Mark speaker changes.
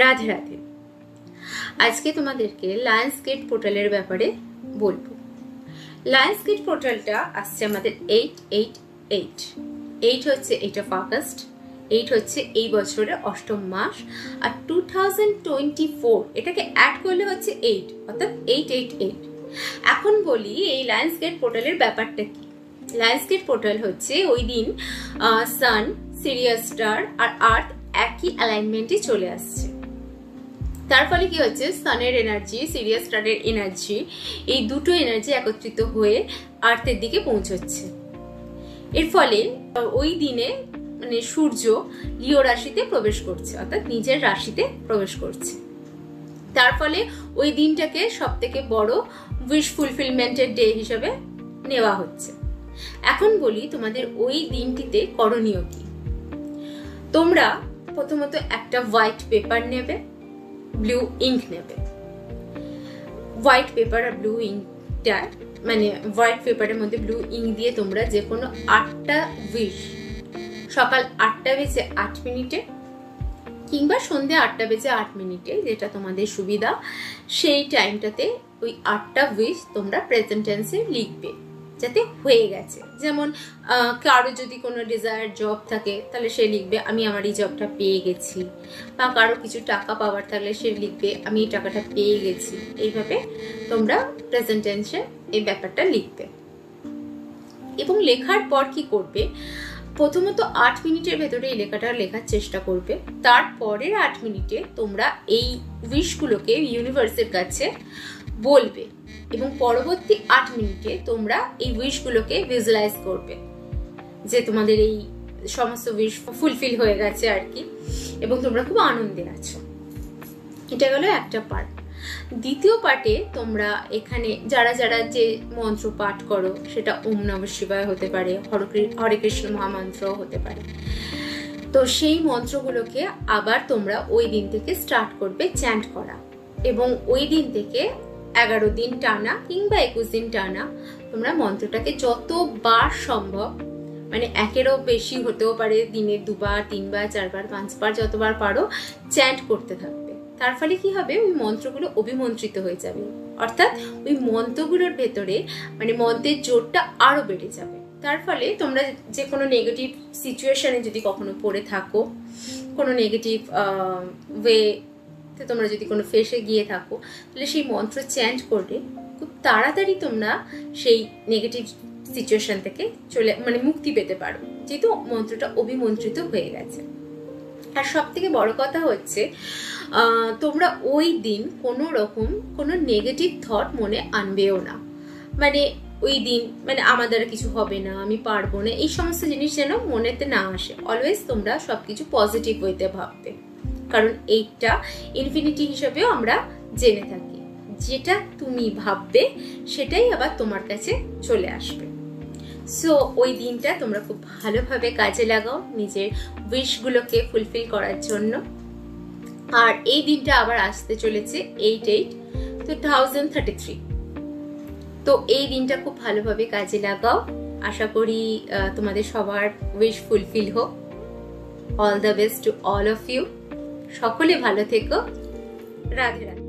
Speaker 1: রাধে রাধে। আজকে তোমাদেরকে Lions gate পোর্টালের ব্যাপারে বলবো। লায়ন্স গেট পোর্টালটা আসছে আমাদের 8 হচ্ছে 8 অফ আগস্ট, 8 হচ্ছে এই বছরের অষ্টম মাস, আর 2024 এটাকে অ্যাড করলে হচ্ছে 8, অর্থাৎ 888। এখন বলি এই লায়ন্স গেট পোর্টালের ব্যাপারটা কি। লায়ন্স গেট পোর্টাল হচ্ছে ওই দিন সান, সিরিয়াস স্টার আর আর্থ একই অ্যালাইনমেন্টে চলে আসছে। তার ফলে কি হচ্ছে, সানের এনার্জি, সিরিয়াস স্টারের এনার্জি, এই দুটো এনার্জি একত্রিত হয়ে আর্থের দিকে পৌঁছচ্ছে। এর ফলে ওই দিনে মানে সূর্য লিও রাশিতে প্রবেশ করছে, অর্থাৎ নিজের রাশিতে প্রবেশ করছে। তার ফলে ওই দিনটাকে সব থেকে বড় উইশ ফুলফিলমেন্টের ডে হিসেবে নেওয়া হচ্ছে। এখন বলি তোমাদের ওই দিনটিতে করণীয় কি। তোমরা প্রথমত একটা হোয়াইট পেপার নেবে, ব্লু ইঙ্ক নেবে। হোয়াইট পেপার আর ব্লু ইঙ্কটা মানে হোয়াইট পেপারের মধ্যে ব্লু ইঙ্ক দিয়ে তোমরা যে কোনো 8টা উইশ সকাল 8:08 কিংবা সন্ধ্যে 8:08, যেটা তোমাদের সুবিধা, সেই টাইমটাতে ওই 8টা উইশ তোমরা প্রেজেন্ট টেন্সে লিখবে যাতে হয়ে গেছে। যেমন কারো যদি কোনো ডিজায়ার জব থাকে তাহলে সে লিখবে আমি আমার এই জবটা পেয়ে গেছি, বা কারো কিছু টাকা পাওয়ার থাকলে সে লিখবে আমি এই টাকাটা পেয়ে গেছি। এইভাবে তোমরা প্রেজেন্ট টেন্সে এই ব্যাপারটা লিখবে। এবং লেখার পর কি করবে, প্রথমত 8 মিনিটের ভেতরে এই লেখাটা লেখার চেষ্টা করবে। তারপরের 8 মিনিটে তোমরা এই উইশগুলোকে ইউনিভার্সের কাছে বলবে, এবং পরবর্তী 8 মিনিটে তোমরা এই উইশগুলোকে ভিজুয়ালাইজ করবে যে তোমাদের এই সমস্ত উইশ ফুলফিল হয়ে গেছে আর কি, এবং তোমরা খুব আনন্দে আছো। এটা গেল একটা পার্ট। দ্বিতীয় পার্টে তোমরা এখানে যারা যারা যে মন্ত্র পাঠ করো, সেটা ওম নমঃ শিবায় হতে পারে, হরে কৃষ্ণ মহামন্ত্র হতে পারে, তো সেই মন্ত্রগুলোকে আবার তোমরা ওই দিন থেকে স্টার্ট করবে চ্যান্ট করা। এবং ওই দিন থেকে 11 দিন টানা কিংবা 21 দিন টানা তোমরা মন্ত্রটাকে যতবার সম্ভব, মানে একেরও বেশি হতেও পারে, দিনে 2 বার 3 বার 4 বার 5 বার যতবার পারো চ্যান্ট করতে থাকবে। তার ফলে কি হবে, ওই মন্ত্রগুলো অভিমন্ত্রিত হয়ে যাবে, অর্থাৎ ওই মন্ত্রগুলোর ভেতরে মানে মন্ত্রের জোরটা আরো বেড়ে যাবে। তার ফলে তোমরা যে কোনো নেগেটিভ সিচুয়েশনে যদি কখনো পড়ে থাকো, কোনো নেগেটিভ ওয়ে তোমরা যদি কোনো ফেসে গিয়ে থাকো, তাহলে সেই মন্ত্র চ্যান্ট করলে খুব তাড়াতাড়ি তোমরা সেই নেগেটিভ সিচুয়েশন থেকে মানে মুক্তি পেতে পারো, যেহেতু মন্ত্রটা অভিমন্ত্রিত হয়ে গেছে। আর সব থেকে বড় কথা হচ্ছে তোমরা ওই দিন কোনো রকম কোনো নেগেটিভ থট মনে আনবেও না। মানে ওই দিন মানে আমাদের কিছু হবে না, আমি পারবো না, এই সমস্ত জিনিস যেন মনেতে না আসে। অলওয়েজ তোমরা সবকিছু পজিটিভ হইতে ভাববে, কারণ এইটা ইনফিনিটি হিসেবেও আমরা জেনে থাকি, যেটা তুমি ভাববে সেটাই আবার তোমার কাছে চলে আসবে। সো ওই দিনটা তোমরা খুব ভালোভাবে কাজে লাগাও নিজের উইশগুলোকে ফুলফিল করার জন্য। আর এই দিনটা আবার আসতে চলেছে 8/8/2033। তো এই দিনটা খুব ভালোভাবে কাজে লাগাও। আশা করি তোমাদের সবার উইশ ফুলফিল হোক। All the best to all of you. সকলে ভালো থেকো। রাধে রাধে।